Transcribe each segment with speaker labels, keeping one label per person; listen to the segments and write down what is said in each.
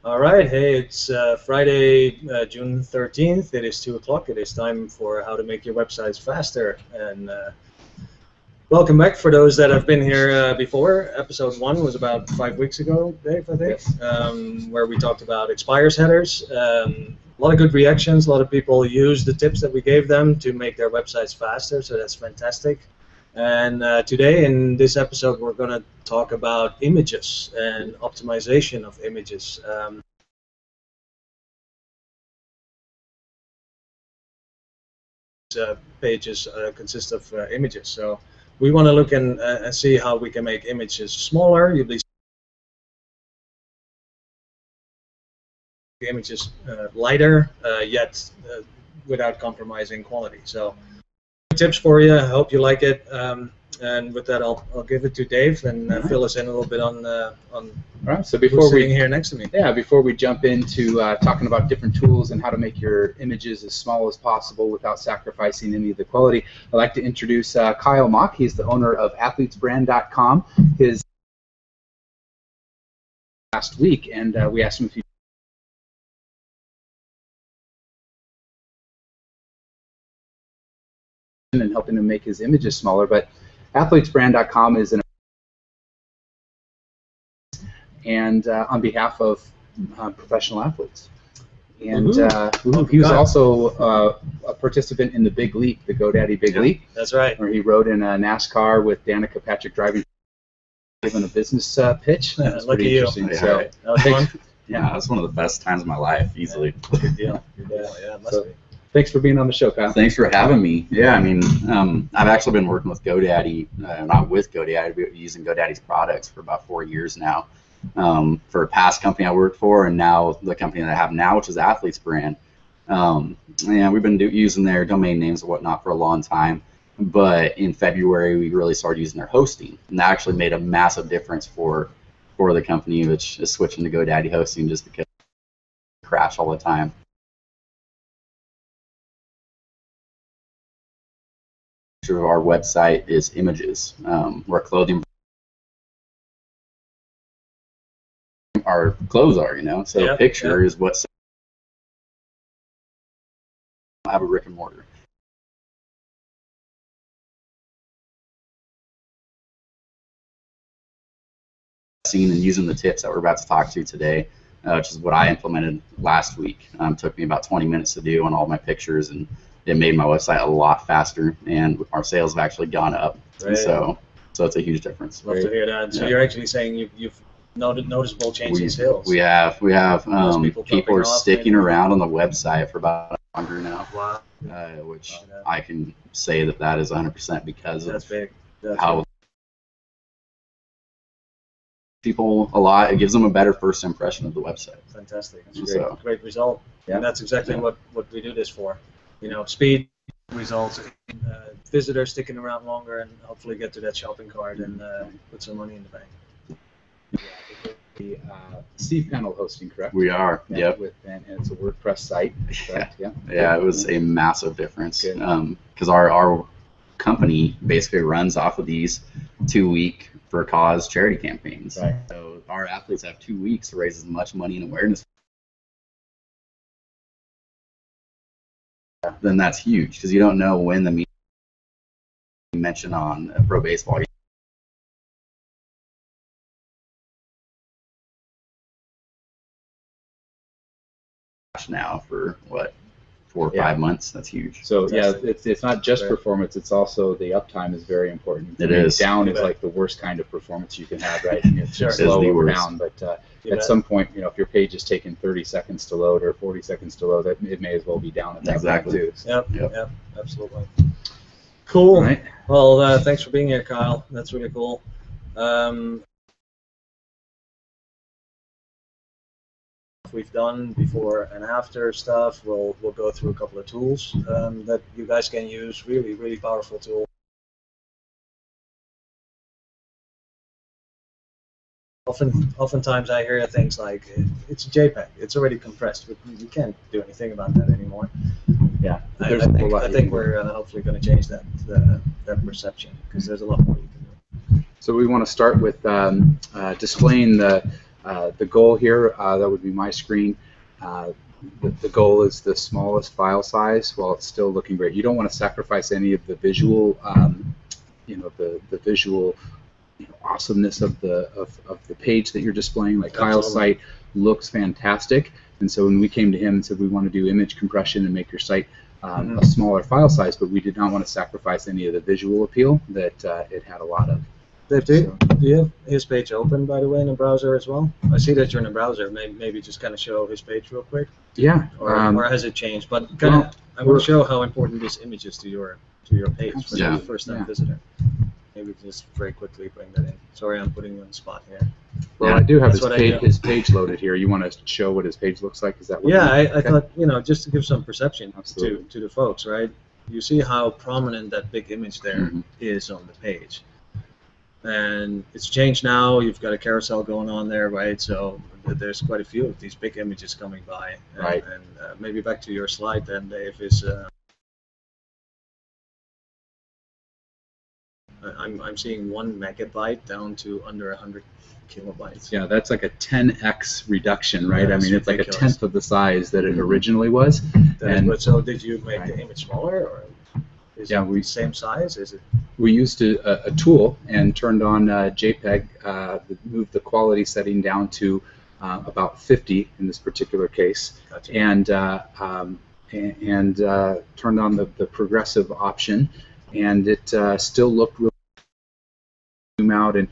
Speaker 1: All right, hey, it's Friday, June 13th. It is 2 o'clock. It is time for how to make your websites faster. And welcome back for those that have been here before. Episode 1 was about 5 weeks ago, Dave, I think, yes. Where we talked about expires headers. A lot of good reactions. A lot of people used the tips that we gave them to make their websites faster, so that's fantastic. And today in this episode we're going to talk about images and optimization of images. Pages consist of images, so we want to look and see how we can make images smaller. You'll be images lighter, yet without compromising quality. So tips for you. I hope you like it. And with that, I'll give it to Dave and fill us in a little bit on
Speaker 2: all right. So before
Speaker 1: sitting here next to me.
Speaker 2: Yeah, before we jump into talking about different tools and how to make your images as small as possible without sacrificing any of the quality, I'd like to introduce Kyle Mauch. He's the owner of athletesbrand.com. His last week, and we asked him if he and helping him make his images smaller, but athletesbrand.com is on behalf of professional athletes. And he was also a participant in the Big Leap, the GoDaddy Big Leap.
Speaker 1: That's right.
Speaker 2: Where he rode in a NASCAR with Danica Patrick driving a business pitch. That's pretty interesting.
Speaker 1: Yeah,
Speaker 2: so,
Speaker 1: right. That was fun.
Speaker 3: Yeah, that was one of the best times of my life, easily.
Speaker 1: Good deal. Good deal. Yeah, it must be.
Speaker 2: Thanks for being on the show, Kyle.
Speaker 3: Thanks for having me. Yeah, I mean, I've actually been working with GoDaddy, not with GoDaddy, but using GoDaddy's products for about 4 years now. For a past company I worked for, and now the company that I have now, which is Athletes Brand. And we've been using their domain names and whatnot for a long time. But in February, we really started using their hosting, and that actually made a massive difference for the company, which is switching to GoDaddy hosting just because it crashed all the time. Of our website is images, where clothing, our clothes are, so picture is what I have a brick and mortar. And using the tips that we're about to talk to today, which is what I implemented last week. Took me about 20 minutes to do on all my pictures, and it made my website a lot faster, and our sales have actually gone up. Right. So it's a huge difference.
Speaker 1: Love to hear that. So you're actually saying you've noted noticeable change in sales.
Speaker 3: We have people are sticking around on the website for about longer now.
Speaker 1: Wow.
Speaker 3: Which I can say that is 100% because
Speaker 1: that's
Speaker 3: of
Speaker 1: big. That's
Speaker 3: how
Speaker 1: big.
Speaker 3: People a lot. It gives them a better first impression of the website.
Speaker 1: Fantastic. That's a great result. Yeah. And that's exactly what we do this for. Speed, results, visitors sticking around longer, and hopefully get to that shopping cart and put some money in the bank.
Speaker 2: The cPanel hosting, correct?
Speaker 3: We are. Yep.
Speaker 2: And it's a WordPress site. Correct?
Speaker 3: Yeah. It was a massive difference because our company basically runs off of these 2-week for cause charity campaigns.
Speaker 2: Right.
Speaker 3: So our athletes have 2 weeks to raise as much money and awareness. Then that's huge because you don't know when the media mention on pro baseball. Now for what, 4 or 5 months? That's huge.
Speaker 2: So it's not just performance; it's also the uptime is very important.
Speaker 3: It is.
Speaker 2: Down is like the worst kind of performance you can have, right? It's slow or down, but at some point, if your page is taking 30 seconds to load or 40 seconds to load, it may as well be down at that point too.
Speaker 1: So. Yep, absolutely. Cool. Right. Well, thanks for being here, Kyle. That's really cool. We've done before and after stuff. We'll go through a couple of tools that you guys can use. Really powerful tool. Oftentimes I hear things like it's a JPEG. It's already compressed. We can't do anything about that anymore.
Speaker 2: Yeah,
Speaker 1: I think we're hopefully going to change that perception because there's a lot more you can do.
Speaker 2: So we want to start with displaying the The goal here, that would be my screen. The goal is the smallest file size while it's still looking great. You don't want to sacrifice any of the visual, the visual awesomeness of the page that you're displaying. Like Kyle's site looks fantastic, and so when we came to him and said we want to do image compression and make your site a smaller file size, but we did not want to sacrifice any of the visual appeal that it had a lot of.
Speaker 1: Dave, do you have his page open, by the way, in the browser as well? I see that you're in the browser. Maybe just kind of show his page real quick.
Speaker 2: Yeah.
Speaker 1: Or has it changed? But I want to show how important this image is to your page for the first-time visitor. Maybe just very quickly bring that in. Sorry, I'm putting you on the spot here.
Speaker 2: Well, I do have his page loaded here. You want to show what his page looks like? Is that what?
Speaker 1: Yeah, I thought, just to give some perception to the folks, right? You see how prominent that big image there is on the page. And it's changed now. You've got a carousel going on there, right? So there's quite a few of these big images coming by.
Speaker 2: Right.
Speaker 1: And maybe back to your slide then, Dave, is I'm seeing 1 megabyte down to under 100 kilobytes.
Speaker 2: Yeah, that's like a 10x reduction, right? I mean, it's like a tenth of the size that it originally was.
Speaker 1: So did you make the image smaller, or is it the same size? Is it?
Speaker 2: We used a tool and turned on JPEG, moved the quality setting down to about 50 in this particular case, and turned on the progressive option, and it still looked really zoom out and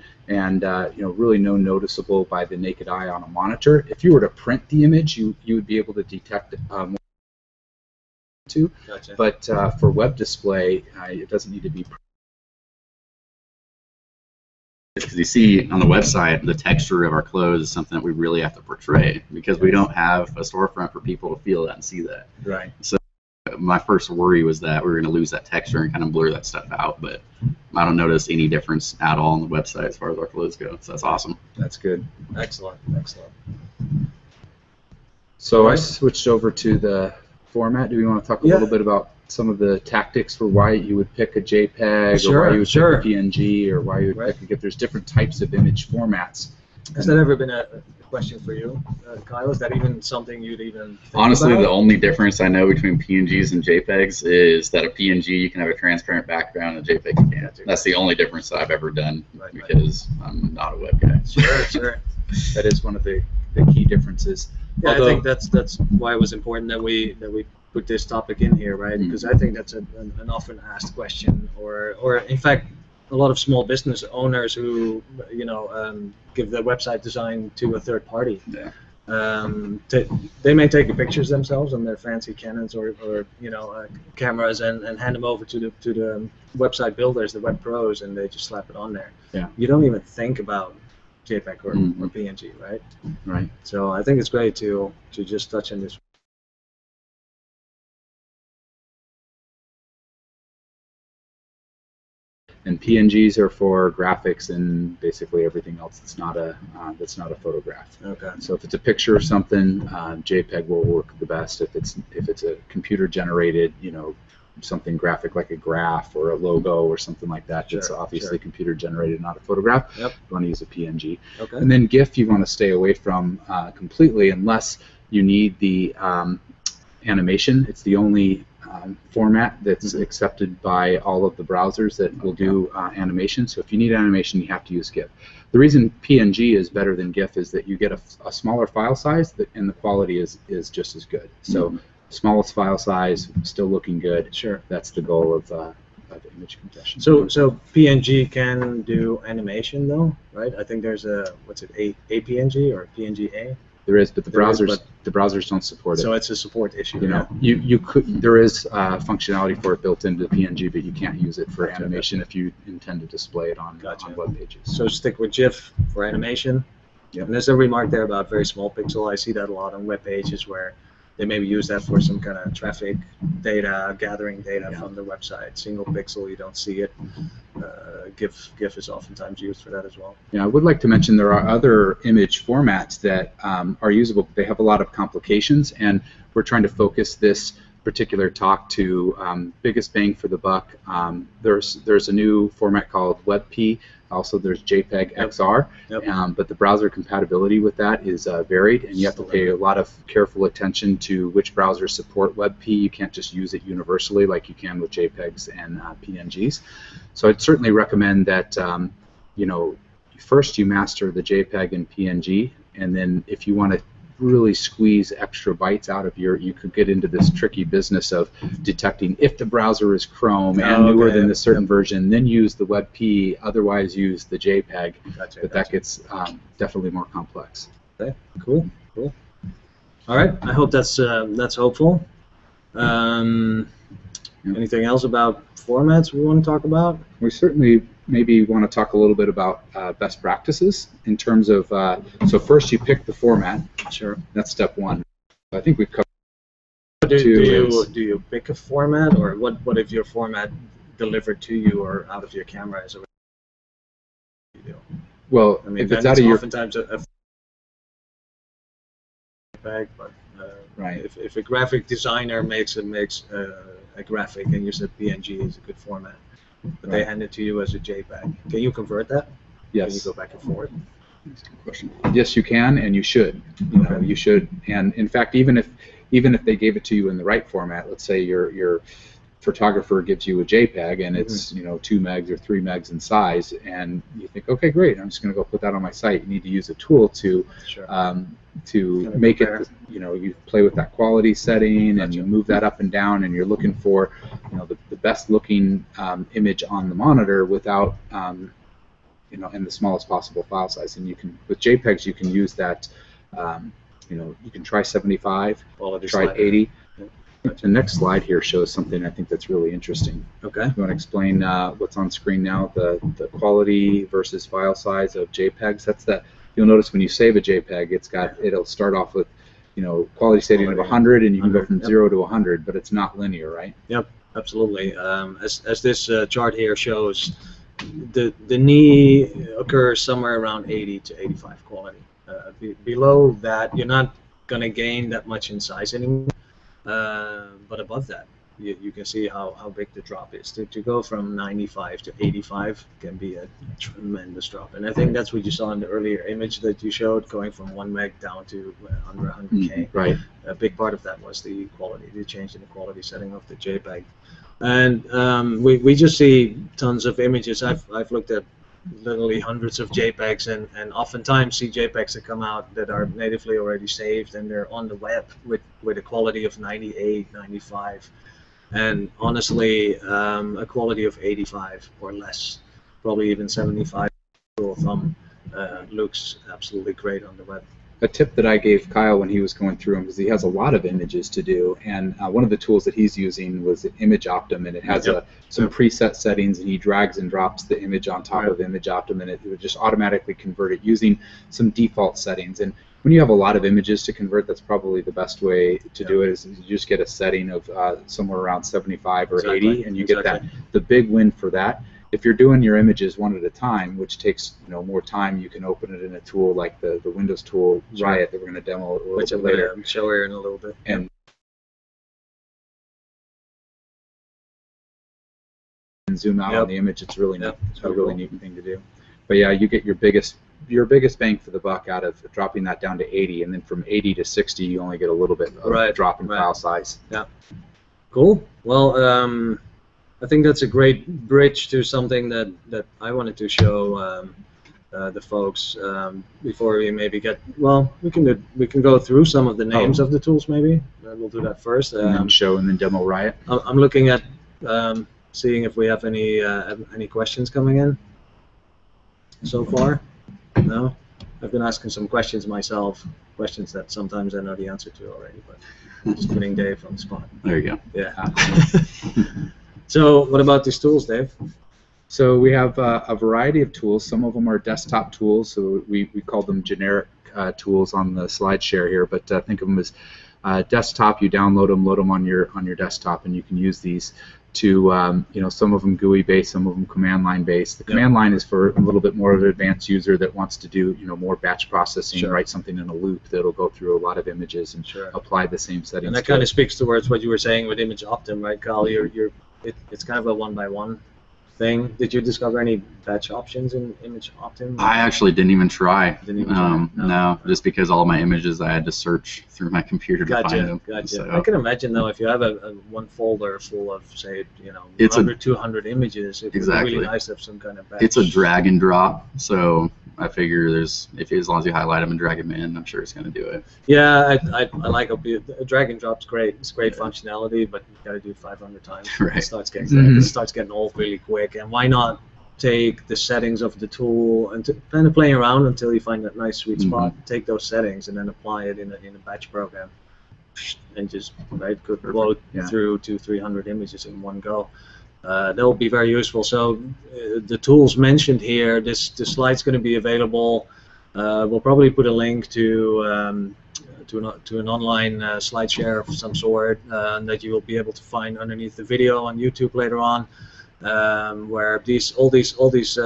Speaker 2: really noticeable by the naked eye on a monitor. If you were to print the image, you would be able to detect more too.
Speaker 1: Gotcha.
Speaker 2: But for web display, it doesn't need to be.
Speaker 3: Because you see on the website, the texture of our clothes is something that we really have to portray, because we don't have a storefront for people to feel that and see that.
Speaker 1: Right.
Speaker 3: So my first worry was that we were going to lose that texture and kind of blur that stuff out, but I don't notice any difference at all on the website as far as our clothes go. So that's awesome.
Speaker 2: That's good.
Speaker 1: Excellent. Excellent.
Speaker 2: So I switched over to the format. Do we want to talk a little bit about some of the tactics for why you would pick a JPEG, or why you would pick a PNG, or why you would pick a GIF? There's different types of image formats.
Speaker 1: Has that ever been a question for you, Kyle? Is that even something you'd even think
Speaker 3: Honestly,
Speaker 1: about?
Speaker 3: the only difference I know between PNGs and JPEGs is that a PNG you can have a transparent background, and a JPEG you can't. That's the only difference that I've ever done, because I'm not a web guy.
Speaker 1: Sure.
Speaker 2: That is one of the key differences.
Speaker 1: Yeah, I think that's why it was important that we put this topic in here, right? Because I think that's an often asked question, or in fact, a lot of small business owners who give their website design to a third party.
Speaker 3: Yeah.
Speaker 1: They may take the pictures themselves on their fancy Canons or cameras and hand them over to the website builders, the web pros, and they just slap it on there.
Speaker 2: Yeah.
Speaker 1: You don't even think about JPEG or PNG, right?
Speaker 2: Right.
Speaker 1: So I think it's great to just touch on this.
Speaker 2: And PNGs are for graphics and basically everything else that's not a photograph.
Speaker 1: Okay.
Speaker 2: So if it's a picture of something, JPEG will work the best. If it's a computer generated, something graphic like a graph or a logo or something like that, that's obviously computer generated, not a photograph.
Speaker 1: Yep.
Speaker 2: You want to use a PNG.
Speaker 1: Okay.
Speaker 2: And then GIF you want to stay away from completely, unless you need the animation. It's the only format that's accepted by all of the browsers that will do animation. So if you need animation, you have to use GIF. The reason PNG is better than GIF is that you get a smaller file size, and the quality is just as good. So smallest file size, still looking good.
Speaker 1: Sure.
Speaker 2: That's the goal of image compression.
Speaker 1: So PNG can do animation though, right? I think there's a PNG or PNG-A?
Speaker 2: There is, but the browsers don't support it.
Speaker 1: So it's a support issue.
Speaker 2: You could, there is functionality for it built into the PNG, but you can't use it for animation if you intend to display it on web pages.
Speaker 1: So stick with GIF for animation.
Speaker 2: Yep.
Speaker 1: And there's a remark there about very small pixel. I see that a lot on web pages where they maybe use that for some kind of traffic data, gathering data from the website. Single pixel, you don't see it. GIF is oftentimes used for that as well.
Speaker 2: Yeah, I would like to mention there are other image formats that are usable. They have a lot of complications, and we're trying to focus this particular talk to biggest bang for the buck. There's a new format called WebP. Also, there's JPEG XR, but the browser compatibility with that is varied, and you have to pay a lot of careful attention to which browsers support WebP. You can't just use it universally like you can with JPEGs and PNGs. So I'd certainly recommend that first you master the JPEG and PNG, and then if you want to really squeeze extra bytes out of you could get into this tricky business of detecting if the browser is Chrome and newer than the certain version, then use the WebP, otherwise use the JPEG. But that gets definitely more complex.
Speaker 1: Okay, cool. All right, I hope that's hopeful. Anything else about formats we want to talk about?
Speaker 2: We certainly maybe want to talk a little bit about best practices in terms of, so first you pick the format.
Speaker 1: Sure.
Speaker 2: That's step one. I think we've covered
Speaker 1: do you pick a format, or what if your format delivered to you or out of your camera is a video?
Speaker 2: Well,
Speaker 1: I mean,
Speaker 2: if it's out of your...
Speaker 1: oftentimes a bag, but
Speaker 2: right.
Speaker 1: If a graphic designer makes a graphic and you said PNG is a good format, but they hand it to you as a JPEG, can you convert that?
Speaker 2: Yes.
Speaker 1: Can you go back and forth?
Speaker 2: That's a good question. Yes, you can, and you should. You should. And in fact, even if they gave it to you in the right format, let's say your photographer gives you a JPEG and it's 2 megs or 3 megs in size, and you think, okay, great, I'm just going to go put that on my site. You need to use a tool to make it. You play with that quality setting and you move that up and down, and you're looking for the best looking image on the monitor without in the smallest possible file size. And you can, with JPEGs, you can use that. You can try 75, try 80. The next slide here shows something I think that's really interesting.
Speaker 1: Okay.
Speaker 2: You want to explain what's on screen now, the quality versus file size of JPEGs? That's that. You'll notice when you save a JPEG, it'll start off with quality setting of 100, and you can go from 0 to 100, but it's not linear, right?
Speaker 1: Yep, absolutely. As this chart here shows, the knee occurs somewhere around 80 to 85 quality. Below that, you're not going to gain that much in size anymore. But above that, you can see how big the drop is. To go from 95 to 85 can be a tremendous drop. And I think that's what you saw in the earlier image that you showed, going from 1 meg down to under 100K.
Speaker 2: Right.
Speaker 1: A big part of that was the quality, the change in the quality setting of the JPEG. And we just see tons of images. I've looked at literally hundreds of JPEGs, and oftentimes see JPEGs that come out that are natively already saved, and they're on the web with a quality of 98, 95, and honestly a quality of 85 or less, probably even 75 rule of thumb, looks absolutely great on the web.
Speaker 2: A tip that I gave Kyle when he was going through them, because he has a lot of images to do, and one of the tools that he's using was Image Optim, and it has some preset settings, and he drags and drops the image on top of Image Optim, and it would just automatically convert it using some default settings. And when you have a lot of images to convert, that's probably the best way to do it, is you just get a setting of somewhere around 75 or 80, and you get that. The big win for that, if you're doing your images one at a time, which takes more time, you can open it in a tool like the Windows tool Riot that we're going to demo a little bit later.
Speaker 1: I'm show here in a little bit.
Speaker 2: And zoom out on the image. It's really neat. It's a really neat thing to do. But yeah, you get your biggest bang for the buck out of dropping that down to 80, and then from 80 to 60, you only get a little bit of a drop in file size.
Speaker 1: Yeah. Cool. Well, I think that's a great bridge to something that I wanted to show the folks before we maybe get. Well, we can go through some of the names of the tools maybe. We'll do that first.
Speaker 2: And then show and then demo Riot.
Speaker 1: I'm looking at seeing if we have any questions coming in so far. No, I've been asking some questions myself. Questions that sometimes I know the answer to already, but I'm just putting Dave on the spot.
Speaker 3: There you go.
Speaker 1: Yeah. So what about these tools, Dave?
Speaker 2: So we have a variety of tools. Some of them are desktop tools, so we call them generic tools on the slide share here, but think of them as desktop. You download them, load them on your desktop, and you can use these. to some of them GUI based, some of them command line based. The command line is for a little bit more of an advanced user that wants to do more batch processing, write something in a loop that'll go through a lot of images and apply the same settings.
Speaker 1: And that kind of speaks towards what you were saying with Image Optim, right, Kyle? It's kind of a one-by-one thing. Did you discover any batch options in Image Optim?
Speaker 3: I actually didn't even try.
Speaker 1: No,
Speaker 3: just because all my images I had to search through my computer to find them.
Speaker 1: Gotcha.
Speaker 3: So,
Speaker 1: I can imagine though, if you have a one folder full of, say,
Speaker 3: it's
Speaker 1: 200 images, it would be really nice to have some kind of batch.
Speaker 3: It's a drag and drop, so I figure as long as you highlight them and drag them in, I'm sure it's going to do it.
Speaker 1: Yeah, I like a drag and drop's great. It's great functionality, but you got to do it 500 times.
Speaker 3: Right.
Speaker 1: It starts getting old really quick. And why not take the settings of the tool and kind of playing around until you find that nice sweet spot? Take those settings and then apply it in a batch program, and just could load through 200-300 images in one go. That will be very useful. So the tools mentioned here, this slide's going to be available. We'll probably put a link to an online slide share of some sort that you will be able to find underneath the video on YouTube later on, where all these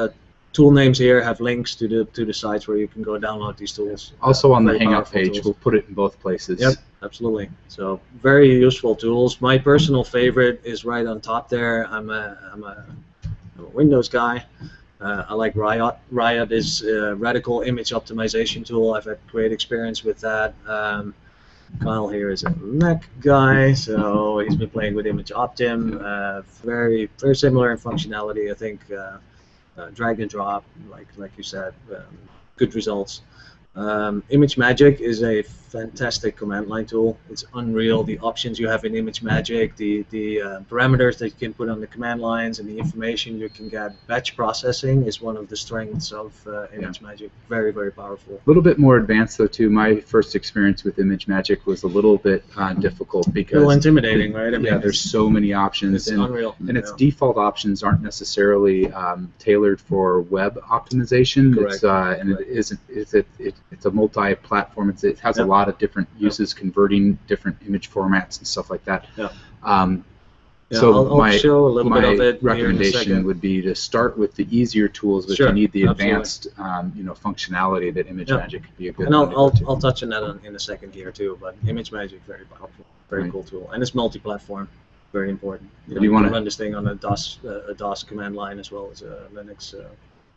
Speaker 1: tool names here have links to the sites where you can go download these tools.
Speaker 2: Also on the Hangout page, we'll put it in both places.
Speaker 1: Yep, absolutely. So very useful tools. My personal favorite is right on top there. I'm a Windows guy. I like Riot. Riot is a radical image optimization tool. I've had great experience with that. Kyle here is a Mac guy, so he's been playing with Image Optim. Very similar in functionality. I think drag and drop, like you said, good results. ImageMagick is a fantastic command line tool. It's unreal, the options you have in ImageMagick, the parameters that you can put on the command lines, and the information you can get. Batch processing is one of the strengths of ImageMagick. Very, very powerful.
Speaker 2: A little bit more advanced though too. My first experience with ImageMagick was a little bit difficult because
Speaker 1: a little intimidating, right? I mean,
Speaker 2: there's so many options.
Speaker 1: It's unreal.
Speaker 2: And its default options aren't necessarily tailored for web optimization.
Speaker 1: Correct.
Speaker 2: It's a multi-platform. It has a lot of different uses, converting different image formats and stuff like that.
Speaker 1: So I'll show a little bit of it
Speaker 2: recommendation would be to start with the easier tools, but you need the advanced functionality that ImageMagick could be a good.
Speaker 1: And I'll touch on that in a second here too. But ImageMagick, very powerful, very cool tool, and it's multi-platform, very important. You want to run this thing on a DOS command line as well as a Linux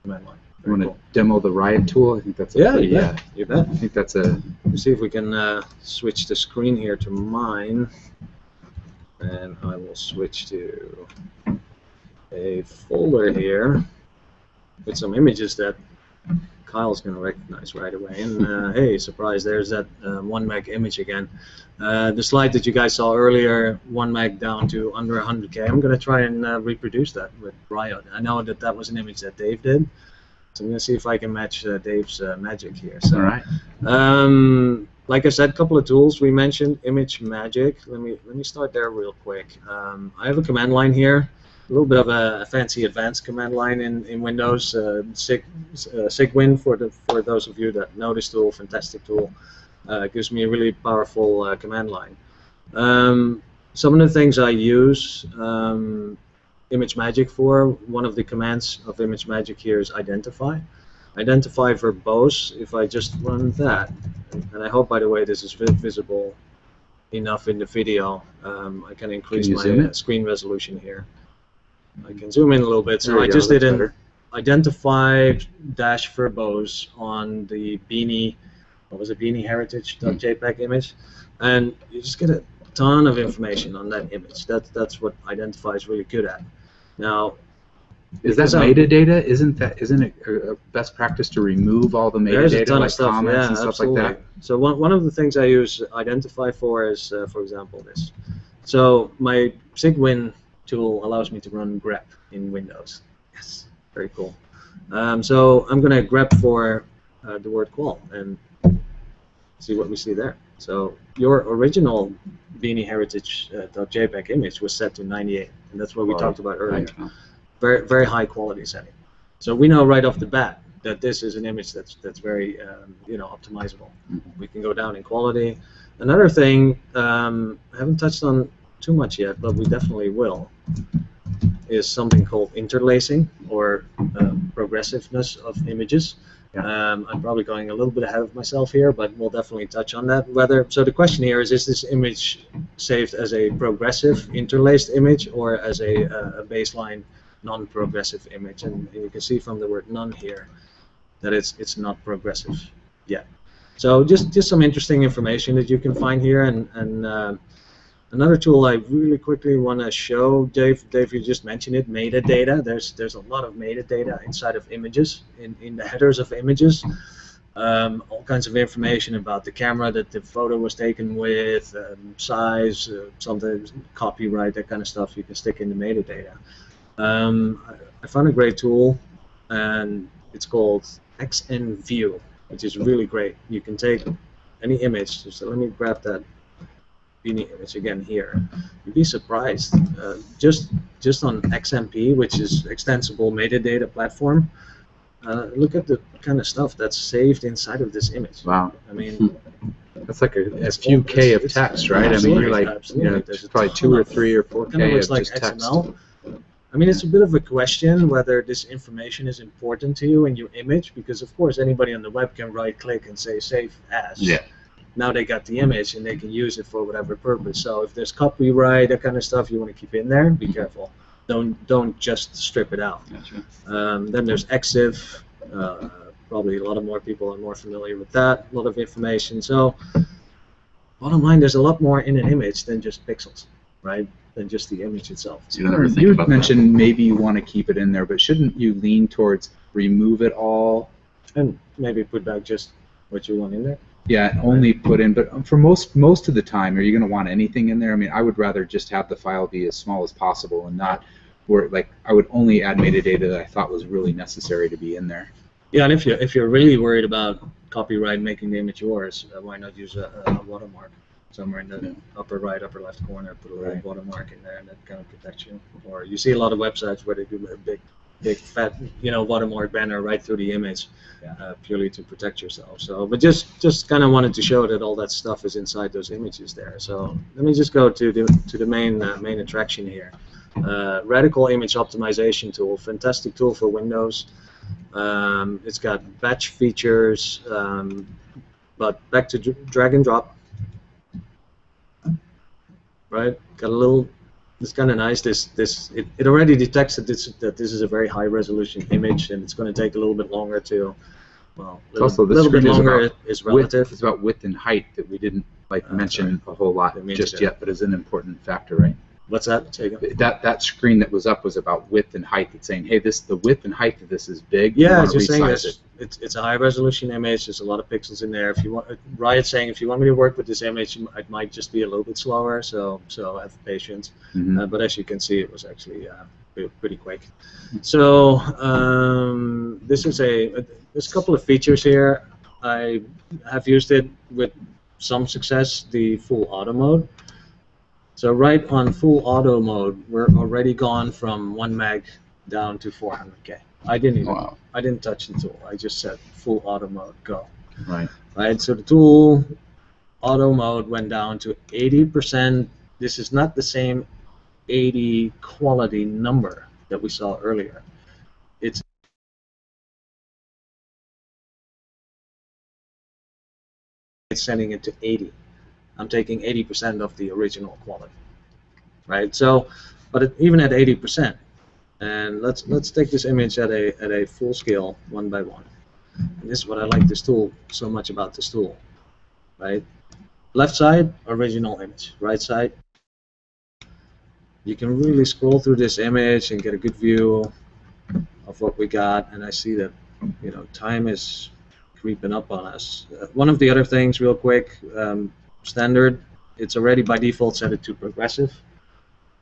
Speaker 1: command line.
Speaker 2: You want to demo the Riot tool? I think that's
Speaker 1: you bet.
Speaker 2: I think that's a.
Speaker 1: Let's see if we can switch the screen here to mine, and I will switch to a folder here with some images that Kyle's going to recognize right away. And hey, surprise! There's that 1 meg image again. The slide that you guys saw earlier, 1 meg down to under 100K. I'm going to try and reproduce that with Riot. I know that was an image that Dave did. So I'm going to see if I can match Dave's magic here. So,
Speaker 2: all right.
Speaker 1: Like I said, a couple of tools we mentioned. ImageMagick. Let me start there real quick. I have a command line here, a little bit of a fancy advanced command line in Windows. Sigwin for those of you that know this tool, fantastic tool. Gives me a really powerful command line. Some of the things I use ImageMagick for, one of the commands of ImageMagick here is identify. Identify verbose, if I just run that, and I hope, by the way, this is visible enough in the video, I can increase my screen resolution here. I can zoom in a little bit. So I just did an identify dash verbose on the Beanie, Beanie Heritage.jpg image, and you just get a ton of information on that image. That's what identify is really good at. Now,
Speaker 2: is that metadata? Isn't it a best practice to remove all the metadata, like comments and stuff like that?
Speaker 1: So one of the things I use identify for is, for example, this. So my Sigwin tool allows me to run grep in Windows. Yes, very cool. So I'm going to grep for the word qual and see what we see there. So your original Beanie Heritage.jpg image was set to 98, and that's what we talked about earlier. Very, very high quality setting. So we know right off the bat that this is an image that's very optimizable. We can go down in quality. Another thing I haven't touched on too much yet, but we definitely will, is something called interlacing, or progressiveness of images. I'm probably going a little bit ahead of myself here, but we'll definitely touch on that. So the question here is this image saved as a progressive interlaced image or as a baseline non-progressive image? And you can see from the word none here that it's not progressive yet. So just some interesting information that you can find here. And another tool I really quickly want to show, Dave, you just mentioned it, metadata. There's a lot of metadata inside of images, in the headers of images. All kinds of information about the camera that the photo was taken with, size, sometimes copyright, that kind of stuff you can stick in the metadata. I found a great tool, and it's called XNView, which is really great. You can take any image. So let me grab that Beanie image again here. You'd be surprised. Just on XMP, which is extensible metadata platform, look at the kind of stuff that's saved inside of this image.
Speaker 2: Wow.
Speaker 1: I mean,
Speaker 2: that's like a few K of text, right? I mean, you're like, there's probably 2 or 3 or 4 K of
Speaker 1: like
Speaker 2: just text.
Speaker 1: XML. I mean, it's a bit of a question whether this information is important to you in your image, because of course anybody on the web can right-click and say save as.
Speaker 3: Yeah.
Speaker 1: Now they got the image and they can use it for whatever purpose. So if there's copyright, that kind of stuff, you want to keep in there. Be careful. Don't just strip it out.
Speaker 3: Gotcha.
Speaker 1: Then there's EXIF. Probably a lot of more people are more familiar with that. A lot of information. So bottom line, there's a lot more in an image than just pixels, right? Than just the image itself.
Speaker 3: So you
Speaker 2: You mentioned maybe you want to keep it in there, but shouldn't you lean towards remove it all?
Speaker 1: And maybe put back just what you want in there.
Speaker 2: Yeah, only put in, but for most of the time, are you going to want anything in there? I mean, I would rather just have the file be as small as possible and not where, like, I would only add metadata that I thought was really necessary to be in there.
Speaker 1: Yeah, and if you're really worried about copyright making the image yours, why not use a watermark somewhere in the upper right, upper left corner? Put a little watermark in there, and that kind of protects you. Or you see a lot of websites where they do a big fat, watermark banner right through the image, purely to protect yourself. So, but just kind of wanted to show that all that stuff is inside those images there. So let me just go to the main attraction here. Radical image optimization tool, fantastic tool for Windows. It's got batch features, but back to drag and drop. Right, got a little. It's kind of nice. It already detects that this is a very high resolution image, and it's going to take a little bit longer to. Well, a little bit longer is relative.
Speaker 2: It's about width and height that we didn't mention a whole lot just yet, but is an important factor, right?
Speaker 1: What's that, Jacob?
Speaker 2: That screen that was up was about width and height. It's saying, hey, the width and height of this is big.
Speaker 1: Yeah, it's just saying it's a high resolution image. There's a lot of pixels in there. If you want, Riot saying, if you want me to work with this image, it might just be a little bit slower. So have patience. But as you can see, it was actually pretty quick. So there's a couple of features here. I have used it with some success. The full auto mode. So right on full auto mode, we're already gone from 1 meg down to 400K. I didn't touch the tool. I just said full auto mode, go. Right. So the tool auto mode went down to 80%. This is not the same 80 quality number that we saw earlier. It's sending it to 80. I'm taking 80% of the original quality, right? So, but even at 80%, and let's take this image at a full scale, 1 by 1. And this is what I like this tool so much about this tool, right? Left side, original image. Right side, you can really scroll through this image and get a good view of what we got. And I see that, time is creeping up on us. One of the other things, real quick. Standard, it's already by default set it to progressive,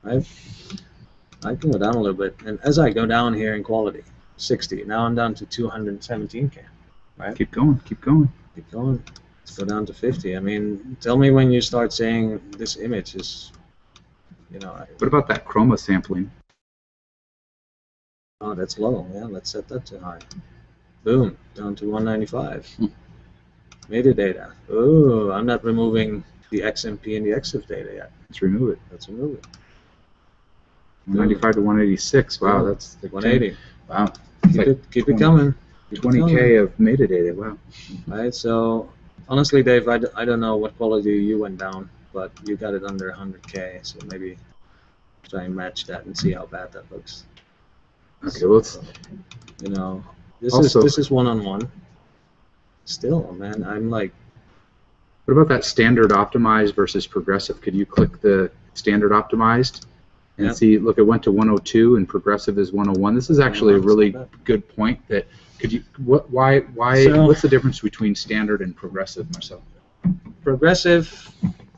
Speaker 1: right? I can go down a little bit, and as I go down here in quality, 60. Now I'm down to 217K, right?
Speaker 2: Keep going.
Speaker 1: Let's go down to 50. I mean, tell me when you start saying this image is,
Speaker 2: What about that chroma sampling?
Speaker 1: Oh, that's low. Yeah, let's set that to high. Boom, down to 195. Metadata. Oh, I'm not removing the XMP and the EXIF data yet.
Speaker 2: Let's remove it.
Speaker 1: Let's remove it.
Speaker 2: 195 to 186. Wow, that's like
Speaker 1: 180.
Speaker 2: 10. Wow.
Speaker 1: Keep it coming.
Speaker 2: 20K of metadata. Wow.
Speaker 1: Right. So honestly, Dave, I don't know what quality you went down, but you got it under 100K. So maybe try and match that and see how bad that looks.
Speaker 2: Okay. Well, let's,
Speaker 1: you know, this
Speaker 2: also,
Speaker 1: is one-on-one. Still, man, I'm like.
Speaker 2: What about that standard optimized versus progressive? Could you click the standard optimized and see? Look, it went to 102 and progressive is 101. This is actually a really good point. That could you? Why? So, what's the difference between standard and progressive, Marcel?
Speaker 1: Progressive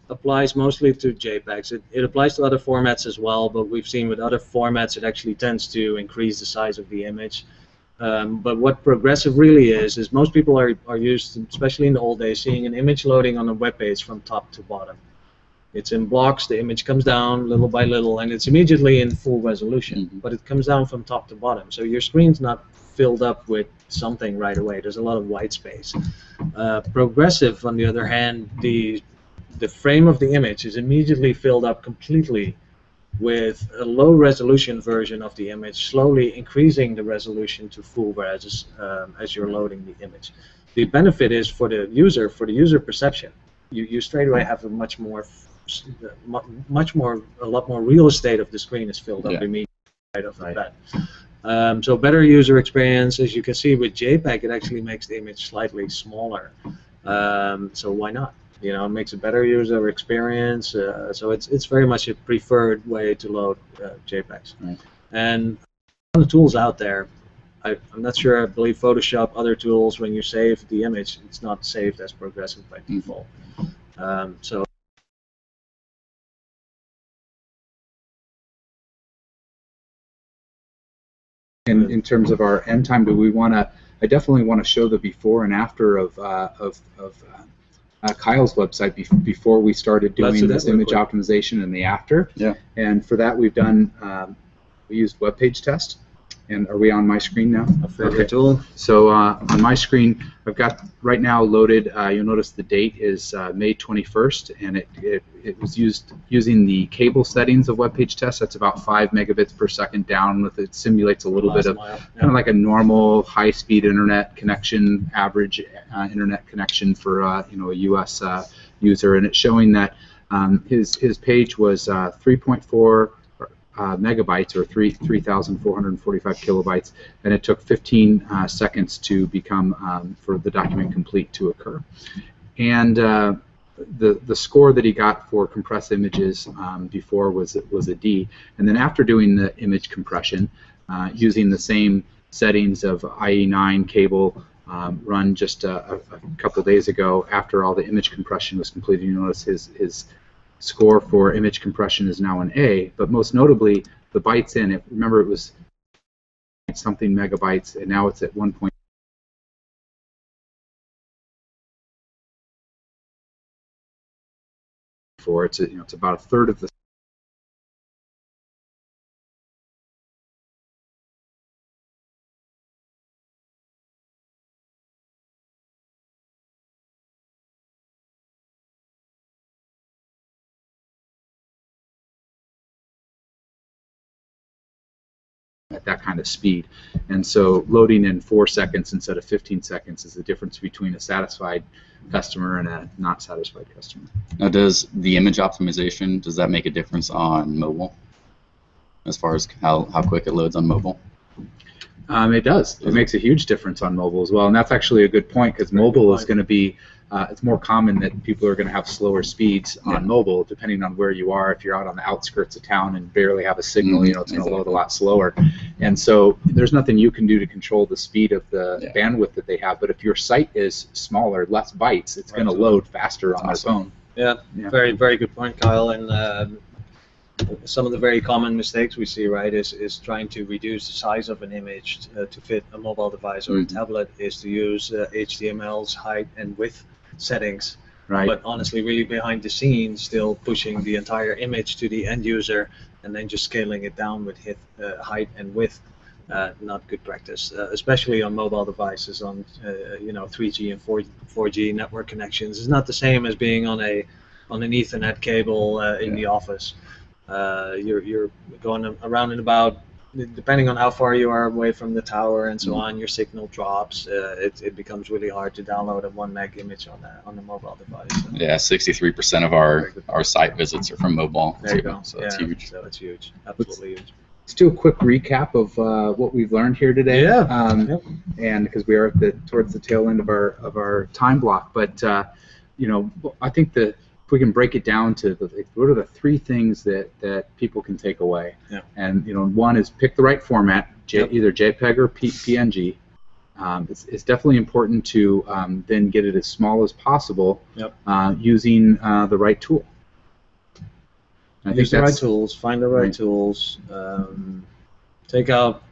Speaker 1: applies mostly to JPEGs. It applies to other formats as well, but we've seen with other formats it actually tends to increase the size of the image. But what progressive really is most people are used, especially in the old days, seeing an image loading on a web page from top to bottom. It's in blocks, the image comes down little by little, and it's immediately in full resolution, but it comes down from top to bottom. So your screen's not filled up with something right away. There's a lot of white space. Progressive, on the other hand, the frame of the image is immediately filled up completely with a low resolution version of the image, slowly increasing the resolution to full res as you're loading the image. The benefit is for the user perception. You straight away have a lot more real estate of the screen is filled up immediately right off the bat. So better user experience. As you can see with JPEG, it actually makes the image slightly smaller. So why not? You know, it makes a better user experience. So it's very much a preferred way to load JPEGs. Right. And the tools out there, I'm not sure. I believe Photoshop, other tools, when you save the image, it's not saved as progressive by default. So.
Speaker 2: In terms of our end time, do we want to? I definitely want to show the before and after of Kyle's website before we started doing this image optimization and the after. Yeah. And for that, we've done we used web page test. And are we on my screen now?
Speaker 1: A favorite tool.
Speaker 2: So on my screen, I've got right now loaded. You'll notice the date is May 21st, and it was used using the cable settings of web page test. That's about 5 megabits per second down. With it simulates a little bit of kind of like a normal high-speed internet connection, average internet connection for a U.S. user, and it's showing that his page was 3.4. Megabytes, or 3,445 kilobytes, and it took 15 seconds to become for the document complete to occur. And the score that he got for compressed images before was a D, and then after doing the image compression using the same settings of IE9 cable run just a couple days ago, after all the image compression was completed, you notice his score for image compression is now an A, but most notably the bytes in it. Remember, it was something megabytes, and now it's at 1.4. It's about a third of the. At that kind of speed, and so loading in 4 seconds instead of 15 seconds is the difference between a satisfied customer and a not satisfied customer.
Speaker 3: Now, does the image optimization, does that make a difference on mobile, as far as how quick it loads on mobile?
Speaker 2: It does. It makes a huge difference on mobile as well, and that's actually a good point, because mobile is going to be it's more common that people are going to have slower speeds on mobile, depending on where you are. If you're out on the outskirts of town and barely have a signal, it's going to load a lot slower. And so there's nothing you can do to control the speed of the bandwidth that they have. But if your site is smaller, less bytes, it's going to load faster on their phone.
Speaker 1: Yeah, very, very good point, Kyle. And some of the very common mistakes we see, right, is trying to reduce the size of an image to fit a mobile device or a tablet, is to use HTML's height and width settings, but honestly, really behind the scenes, still pushing the entire image to the end user and then just scaling it down with height and width. Not good practice, especially on mobile devices on 3G and 4G network connections. It's not the same as being on a on an Ethernet cable in the office. You're going around and about. Depending on how far you are away from the tower and so on, your signal drops. It becomes really hard to download a 1 meg image on a mobile device. So.
Speaker 3: Yeah, 63% of our site visits are from mobile.
Speaker 1: There you go.
Speaker 3: So it's huge.
Speaker 1: So it's huge. Absolutely huge.
Speaker 2: Let's do a quick recap of what we've learned here today.
Speaker 1: Yeah.
Speaker 2: And because we are towards the tail end of our time block, but I think that if we can break it down to what are the 3 things that people can take away.
Speaker 1: Yeah.
Speaker 2: And one is pick the right format, either JPEG or PNG. It's definitely important to then get it as small as possible using the right tool.
Speaker 1: Use the right tools. Find the right tools. Take out.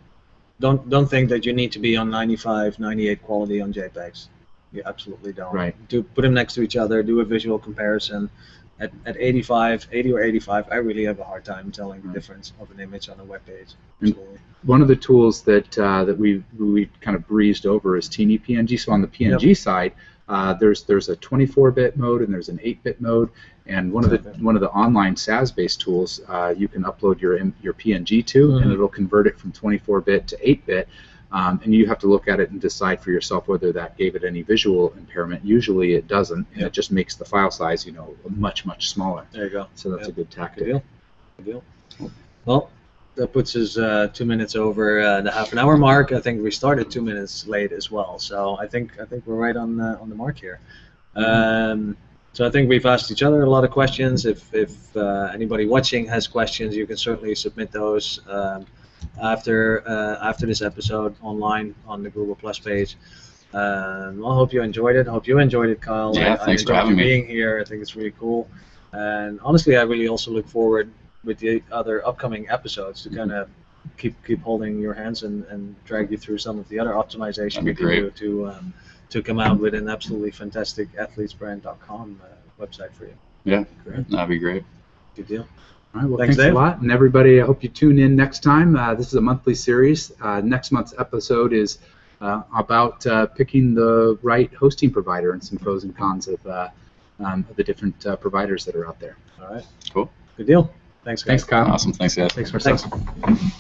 Speaker 1: Don't think that you need to be on 95, 98 quality on JPEGs. You absolutely don't.
Speaker 2: Right.
Speaker 1: Put them next to each other. Do a visual comparison. At 80 or 85, I really have a hard time telling the difference of an image on a web page.
Speaker 2: One of the tools that we kind of breezed over is Teeny PNG. So on the PNG side, there's a 24-bit mode and there's an 8-bit mode. And one of the online SaaS-based tools, you can upload your PNG to, and it'll convert it from 24-bit to 8-bit. And you have to look at it and decide for yourself whether that gave it any visual impairment. Usually it doesn't, and it just makes the file size, much, much smaller.
Speaker 1: There you go.
Speaker 2: So that's a good tactic.
Speaker 1: Good deal. Well, that puts us 2 minutes over the half-an-hour mark. I think we started 2 minutes late as well. So I think we're right on the mark here. So I think we've asked each other a lot of questions. If anybody watching has questions, you can certainly submit those. After this episode online on the Google Plus page. I hope you enjoyed it. I hope you enjoyed it, Kyle.
Speaker 3: Yeah, thanks for having me.
Speaker 1: Being here. I think it's really cool. And honestly, I really also look forward with the other upcoming episodes to kind of keep holding your hands and drag you through some of the other optimization we can do to come out with an absolutely fantastic athletesbrand.com website for you.
Speaker 3: Yeah, that'd be great.
Speaker 1: Good deal.
Speaker 2: All right, well, thanks a lot. And everybody, I hope you tune in next time. This is a monthly series. Next month's episode is about picking the right hosting provider and some pros and cons of the different providers that are out there.
Speaker 1: All right.
Speaker 3: Cool.
Speaker 1: Good deal. Thanks, guys.
Speaker 2: Thanks, Kyle.
Speaker 3: Awesome. Thanks, guys.
Speaker 2: Thanks, Marcel.
Speaker 1: Thanks.